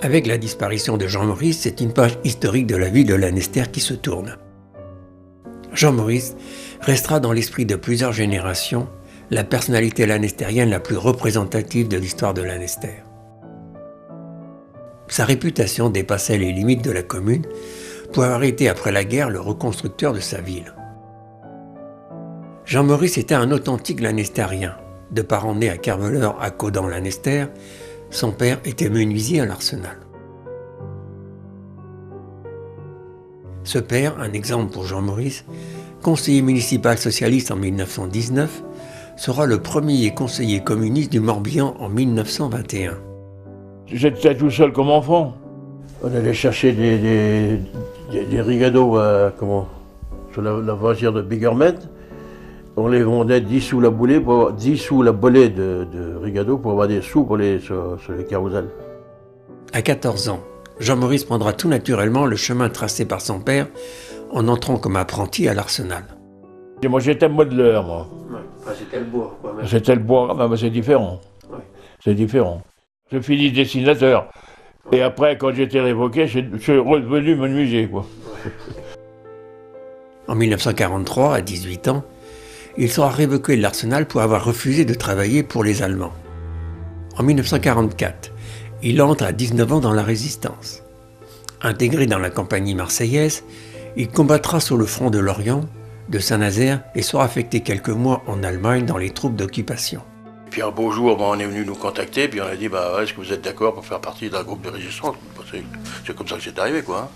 Avec la disparition de Jean Maurice, c'est une page historique de la vie de Lanester qui se tourne. Jean Maurice restera dans l'esprit de plusieurs générations la personnalité lannestérienne la plus représentative de l'histoire de Lanester. Sa réputation dépassait les limites de la commune pour avoir été après la guerre le reconstructeur de sa ville. Jean Maurice était un authentique lannestérien. De parents nés à Kerveleur à Caudan-Lannester, son père était menuisier à l'Arsenal. Ce père, un exemple pour Jean Maurice, conseiller municipal socialiste en 1919, sera le premier conseiller communiste du Morbihan en 1921. J'étais tout seul comme enfant. On allait chercher des rigados sur la vasière de Bigermed. On les vendait 10 sous la bolée, 10 sous la bolée de rigados pour avoir des sous sur les carrousels. À 14 ans, Jean Maurice prendra tout naturellement le chemin tracé par son père en entrant comme apprenti à l'Arsenal. Moi j'étais modeleur, moi. Ouais. Enfin, c'était le bois, quoi. Même. C'était le bois, mais c'est différent. Ouais. C'est différent. Je finis dessinateur. Et après, quand j'étais révoqué, je suis revenu menuisier, quoi. Ouais. En 1943, à 18 ans, il sera révoqué de l'Arsenal pour avoir refusé de travailler pour les Allemands. En 1944, il entre à 19 ans dans la Résistance. Intégré dans la compagnie marseillaise, il combattra sur le front de l'Orient, de Saint-Nazaire et sera affecté quelques mois en Allemagne dans les troupes d'occupation. Puis un beau jour, on est venu nous contacter, puis on a dit est-ce que vous êtes d'accord pour faire partie d'un groupe de résistance? C'est comme ça que c'est arrivé, quoi.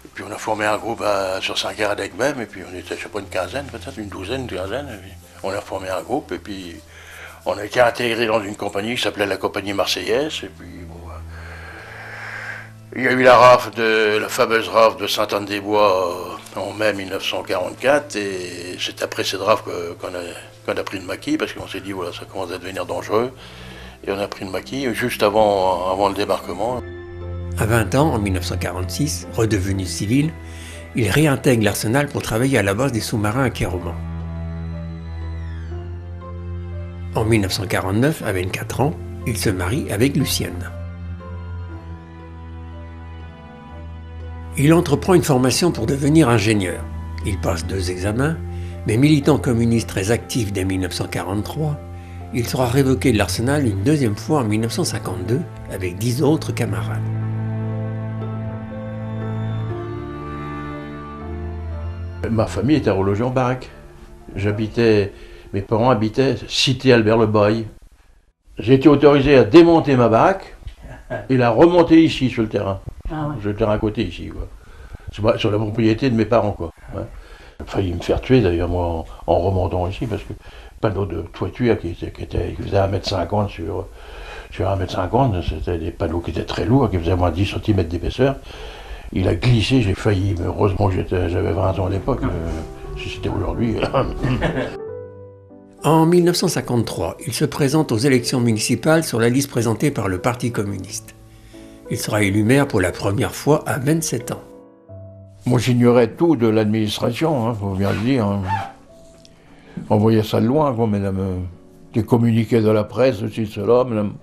Et puis on a formé un groupe sur Saint-Gardec même, et puis on était, je sais pas, une quinzaine, peut-être une douzaine, une quinzaine. Et puis on a formé un groupe, et puis on a été intégré dans une compagnie qui s'appelait la compagnie marseillaise, et puis bon, il y a eu la fameuse rafle de Sainte-Anne-des-Bois en mai 1944, et c'est après cette rafle qu'on a pris le maquis, parce qu'on s'est dit, voilà, ça commence à devenir dangereux, et on a pris le maquis juste avant le débarquement. À 20 ans, en 1946, redevenu civil, il réintègre l'Arsenal pour travailler à la base des sous-marins à Kéroman. En 1949, à 24 ans, il se marie avec Lucienne. Il entreprend une formation pour devenir ingénieur. Il passe 2 examens, mais militant communiste très actif dès 1943, il sera révoqué de l'Arsenal une 2e fois en 1952 avec 10 autres camarades. Ma famille était relogée en baraque. Mes parents habitaient cité Albert-le-Bail. J'ai été autorisé à démonter ma baraque et la remonter ici sur le terrain. Ah ouais. Sur le terrain à côté ici, quoi. Sur la propriété de mes parents, quoi. Ouais. J'ai failli me faire tuer d'ailleurs, moi, en remontant ici, parce que panneau de toiture qui faisait 1,50 m sur 1,50 m, c'était des panneaux qui étaient très lourds, qui faisaient moins de 10 cm d'épaisseur. Il a glissé, j'ai failli, mais heureusement j'avais 20 ans à l'époque, si c'était aujourd'hui. En 1953, il se présente aux élections municipales sur la liste présentée par le Parti communiste. Il sera élu maire pour la première fois à 27 ans. Moi j'ignorais tout de l'administration, faut bien le dire. On voyait ça de loin, quoi, mesdames. Des communiqués de la presse, ceci, cela, mesdames.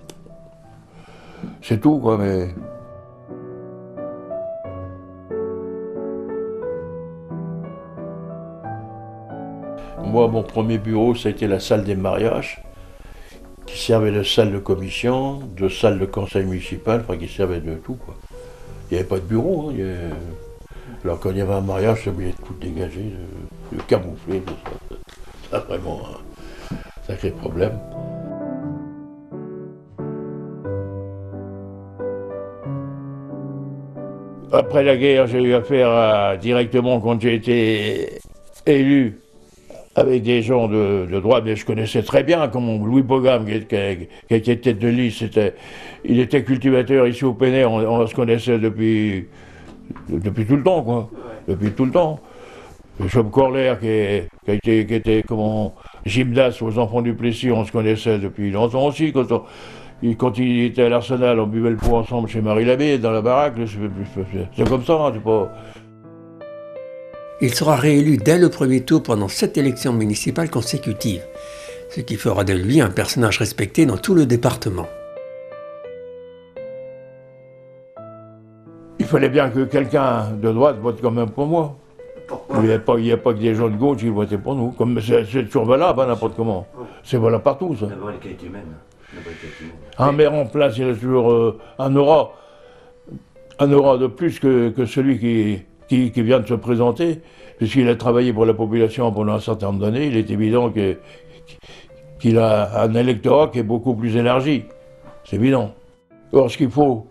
C'est tout, quoi, mais... Moi, mon premier bureau, ça a été la salle des mariages, qui servait de salle de commission, de salle de conseil municipal, enfin qui servait de tout, quoi. Il n'y avait pas de bureau, Alors quand il y avait un mariage, ça voulait tout dégager, de camoufler, tout ça. C'est vraiment un sacré problème. Après la guerre, j'ai eu affaire directement quand j'ai été élu avec des gens de droite, mais je connaissais très bien, comme Louis Bogam, qui était tête de liste, il était cultivateur ici au Pénès, on se connaissait depuis tout le temps, quoi. Depuis tout le temps. Chaume Corlaire, qui était gymnaste aux enfants du Plessis, on se connaissait depuis longtemps aussi. Quand il était à l'Arsenal, on buvait le pot ensemble chez Marie Labbé, dans la baraque. C'est comme ça, c'est pas... Il sera réélu dès le premier tour pendant 7 élections municipales consécutives, ce qui fera de lui un personnage respecté dans tout le département. fallait bien que quelqu'un de droite vote quand même pour moi. Pourquoi? Il n'y a pas que des gens de gauche qui votaient pour nous. Comme c'est toujours valable, hein, n'importe comment. C'est valable partout, ça. D'abord les qualités humaines. Un maire en place, il y a toujours un aura de plus que celui qui vient de se présenter. Puisqu'il a travaillé pour la population pendant un certain nombre d'années, il est évident qu'il a un électorat qui est beaucoup plus élargi. C'est évident. Or, ce qu'il faut,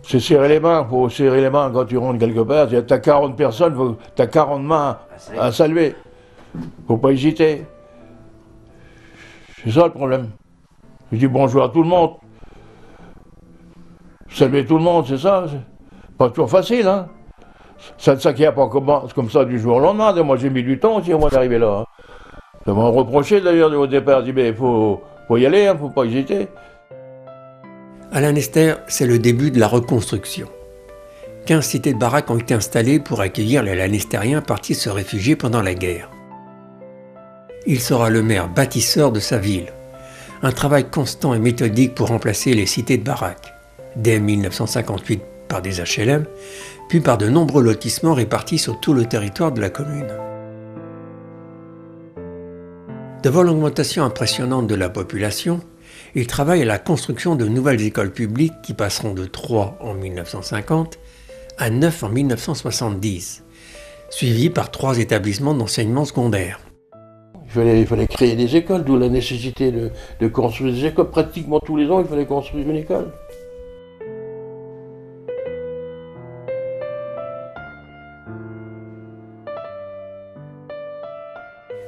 c'est serrer les mains. Il faut serrer les mains quand tu rentres quelque part. Tu as 40 personnes, tu as 40 mains à saluer. Il ne faut pas hésiter. C'est ça le problème. Je dis bonjour à tout le monde. Saluer tout le monde, c'est ça. C'est pas toujours facile, hein. Ça ne s'acquiert pas comme ça du jour au lendemain. Moi, j'ai mis du temps aussi avant d'arriver là. Hein. Ça m'a reproché d'ailleurs au départ. Je dis, mais il faut y aller, il ne faut pas hésiter. À Lanester, c'est le début de la reconstruction. 15 cités de baraques ont été installées pour accueillir les Lannestériens partis se réfugier pendant la guerre. Il sera le maire bâtisseur de sa ville. Un travail constant et méthodique pour remplacer les cités de baraques. Dès 1958 par des HLM, puis par de nombreux lotissements répartis sur tout le territoire de la commune. Devant l'augmentation impressionnante de la population, il travaille à la construction de nouvelles écoles publiques qui passeront de 3 en 1950 à 9 en 1970, suivies par 3 établissements d'enseignement secondaire. Il fallait créer des écoles, d'où la nécessité de construire des écoles. Pratiquement tous les ans, il fallait construire une école.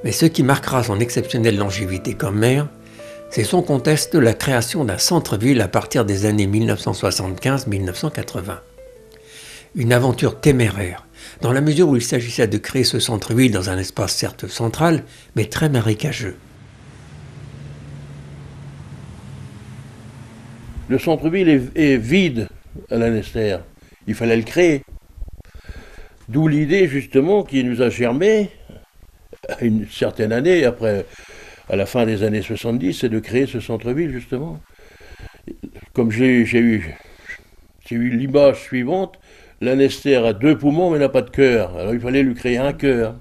Mais ce qui marquera son exceptionnelle longévité comme maire, c'est son contexte de la création d'un centre-ville à partir des années 1975-1980. Une aventure téméraire, dans la mesure où il s'agissait de créer ce centre-ville dans un espace certes central, mais très marécageux. Le centre-ville est vide à Lanester. Il fallait le créer. D'où l'idée justement qui nous a germé à une certaine année, après, à la fin des années 70, c'est de créer ce centre-ville justement. Comme j'ai eu l'image suivante, Lanester a 2 poumons mais n'a pas de cœur. Alors il fallait lui créer un cœur.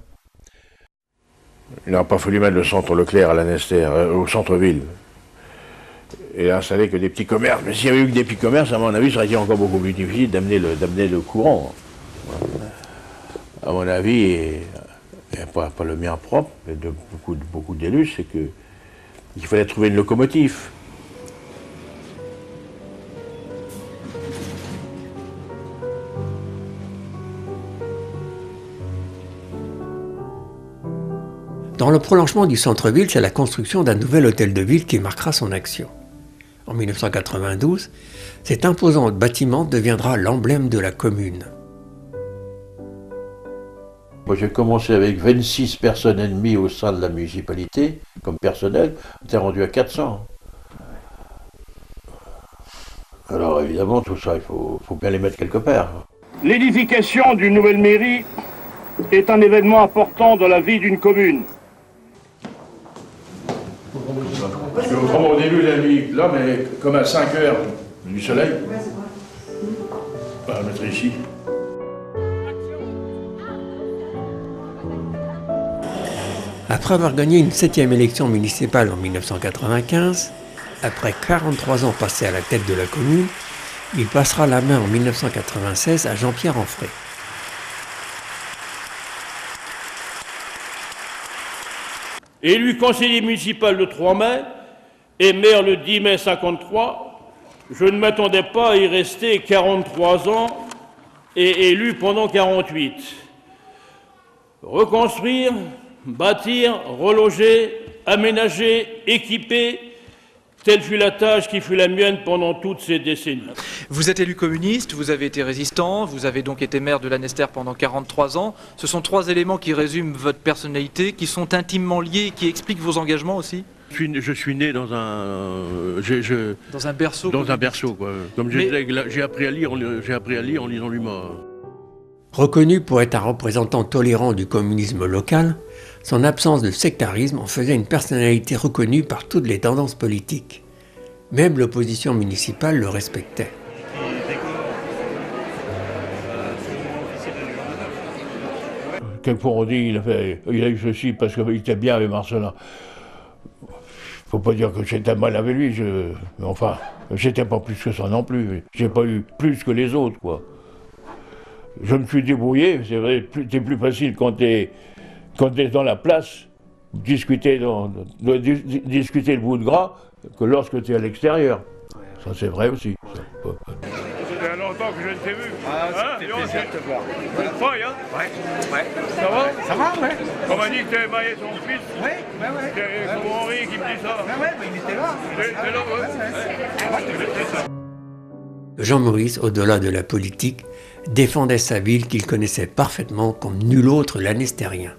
Il n'a pas fallu mettre le centre Leclerc à Lanester, au centre-ville. Et installer que des petits commerces. Mais s'il y avait eu que des petits commerces, à mon avis, ça aurait été encore beaucoup plus difficile d'amener le courant. À mon avis, et pas le mien propre, mais de beaucoup d'élus, c'est qu'il fallait trouver une locomotive. Dans le prolongement du centre-ville, c'est la construction d'un nouvel hôtel de ville qui marquera son action. En 1992, cet imposant bâtiment deviendra l'emblème de la commune. Moi, j'ai commencé avec 26 personnes et demie au sein de la municipalité, comme personnel, on était rendu à 400. Alors évidemment, tout ça, il faut bien les mettre quelque part. L'édification d'une nouvelle mairie est un événement important dans la vie d'une commune. Parce qu'autrement, au début de la nuit, là, mais comme à 5 heures du soleil, on va le mettre ici. Après avoir gagné une 7e élection municipale en 1995, après 43 ans passés à la tête de la commune, il passera la main en 1996 à Jean-Pierre Enfray. Élu conseiller municipal le 3 mai et maire le 10 mai 53, je ne m'attendais pas à y rester 43 ans et élu pendant 48. Reconstruire, bâtir, reloger, aménager, équiper, telle fut la tâche qui fut la mienne pendant toutes ces décennies. Vous êtes élu communiste, vous avez été résistant, vous avez donc été maire de Lanester pendant 43 ans. Ce sont 3 éléments qui résument votre personnalité, qui sont intimement liés et qui expliquent vos engagements aussi. Je suis né dans un... Dans un berceau. Dans un berceau, quoi. Comme je disais, j'ai appris à lire en lisant Luma. Reconnu pour être un représentant tolérant du communisme local, son absence de sectarisme en faisait une personnalité reconnue par toutes les tendances politiques. Même l'opposition municipale le respectait. Quelquefois on dit il a eu ceci parce qu'il était bien avec Marcelin. Faut pas dire que j'étais mal avec lui, mais enfin, j'étais pas plus que ça non plus. J'ai pas eu plus que les autres, quoi. Je me suis débrouillé, c'est vrai, c'est plus facile quand t'es dans la place, discuter le bout de gras, que lorsque tu es à l'extérieur. Ça c'est vrai aussi. Ça fait longtemps que je ne t'ai vu. Ah, ça fait plaisir de te voir. C'est une folle, hein? Ouais. Ça va? Ça va, ouais. On m'a dit que tu avais marié ton fils. Ouais. C'est comme Henri qui me dit ça. Ouais, mais il était là. Il était là, ouais. Jean Maurice, au-delà de la politique, défendait sa ville qu'il connaissait parfaitement comme nul autre l'Annestérien.